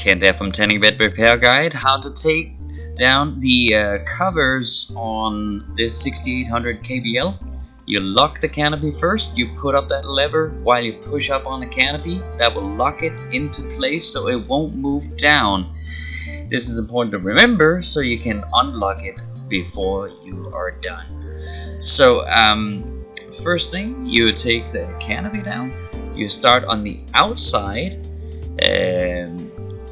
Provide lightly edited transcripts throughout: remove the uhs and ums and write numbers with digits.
Ken there from Tiny Bed Repair Guide. How to take down the covers on this 6800 KBL. You lock the canopy first. You put up that lever while you push up on the canopy. That will lock it into place so it won't move down. This is important to remember so you can unlock it before you are done. So first thing, you take the canopy down. You start on the outside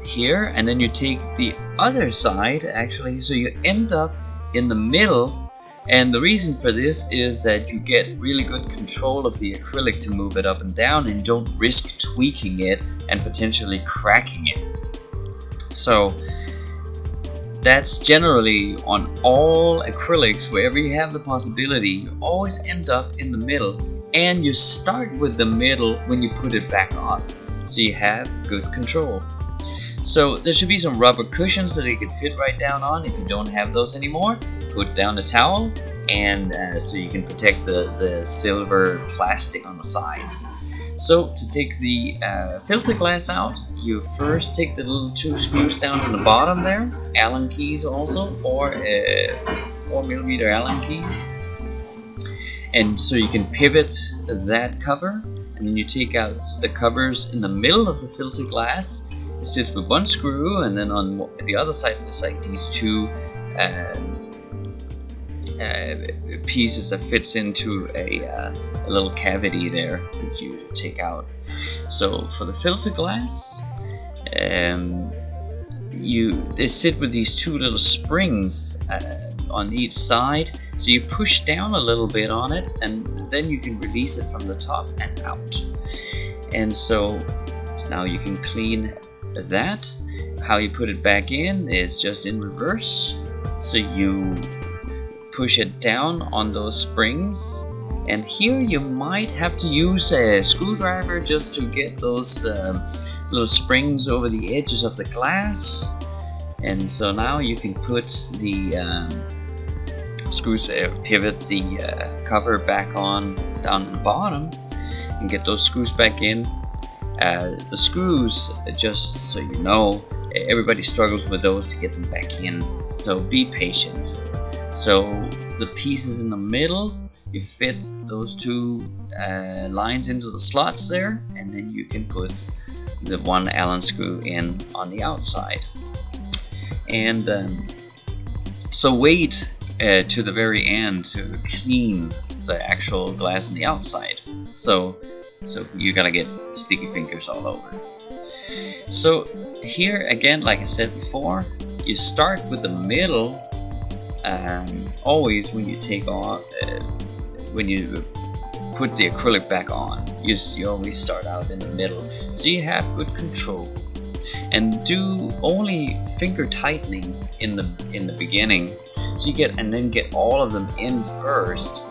here, and then you take the other side actually, so you end up in the middle. And the reason for this is that you get really good control of the acrylic to move it up and down, and don't risk tweaking it and potentially cracking it. So that's generally on all acrylics. Wherever you have the possibility, you always end up in the middle, and you start with the middle when you put it back on, so you have good control. So there should be some rubber cushions that you can fit right down on. If you don't have those anymore, put down a towel, and so you can protect the silver plastic on the sides. So to take the filter glass out, you first take the little 2 screws down on the bottom there. Allen keys also, 4mm Allen key. And so you can pivot that cover, and then you take out the covers in the middle of the filter glass. It sits with 1 screw, and then on the other side there's like these 2 pieces that fits into a little cavity there that you take out. So for the filter glass, they sit with these 2 little springs on each side. So you push down a little bit on it, and then you can release it from the top and out. And so now you can clean that. How you put it back in is just in reverse. So you push it down on those springs, and here you might have to use a screwdriver just to get those little springs over the edges of the glass. And so now you can put the screws, pivot the cover back on down at the bottom, and get those screws back in. The screws, just so you know, everybody struggles with those to get them back in, so be patient. So the pieces in the middle, you fit those 2 lines into the slots there, and then you can put the 1 Allen screw in on the outside. And so wait to the very end to clean the actual glass on the outside. So you're gonna get sticky fingers all over. So here again, like I said before, you start with the middle. Always when you take off, when you put the acrylic back on, you always start out in the middle, so you have good control. And do only finger tightening in the beginning, so you get all of them in first.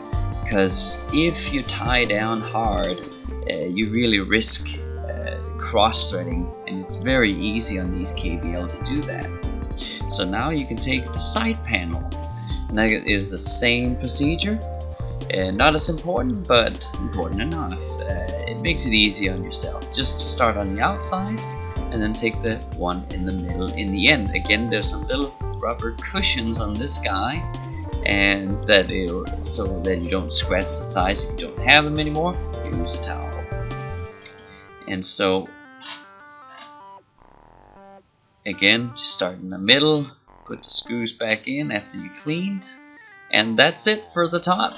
Because if you tie down hard, you really risk cross-threading, and it's very easy on these KBL to do that. So now you can take the side panel, and that is the same procedure. Not as important, but important enough. It makes it easy on yourself. Just start on the outsides, and then take the one in the middle in the end. Again, there's some little rubber cushions on this guy, and so that you don't scratch the sides. If you don't have them anymore, use a towel. And so again, start in the middle, put the screws back in after you cleaned, and that's it for the top.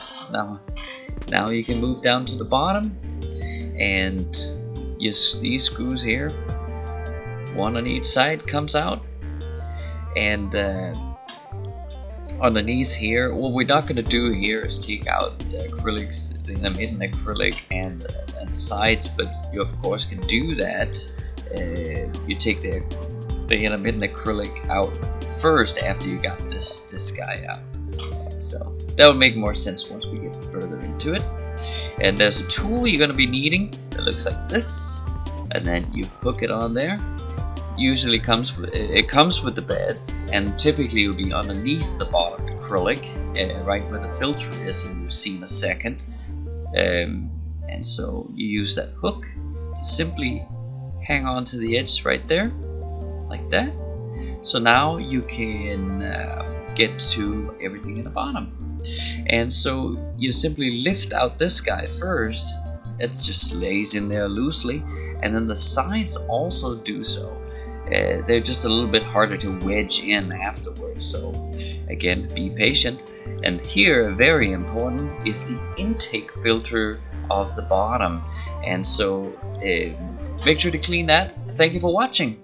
Now you can move down to the bottom, and these screws here, 1 on each side, comes out. And underneath here, what we're not going to do here is take out the acrylics, the hidden acrylic and the sides, but you of course can do that. You take the hidden acrylic out first after you got this guy out. So that would make more sense once we get further into it. And there's a tool you're going to be needing that looks like this, and then you hook it on there. Usually comes with the bed, and typically it will be underneath the bottom acrylic, right where the filter is, and you'll see in a second. And so you use that hook to simply hang on to the edge right there, like that. So now you can get to everything at the bottom. And so you simply lift out this guy first. It just lays in there loosely, and then the sides also do so. They're just a little bit harder to wedge in afterwards, so again, be patient. And here, very important, is the intake filter of the bottom, and so make sure to clean that. Thank you for watching.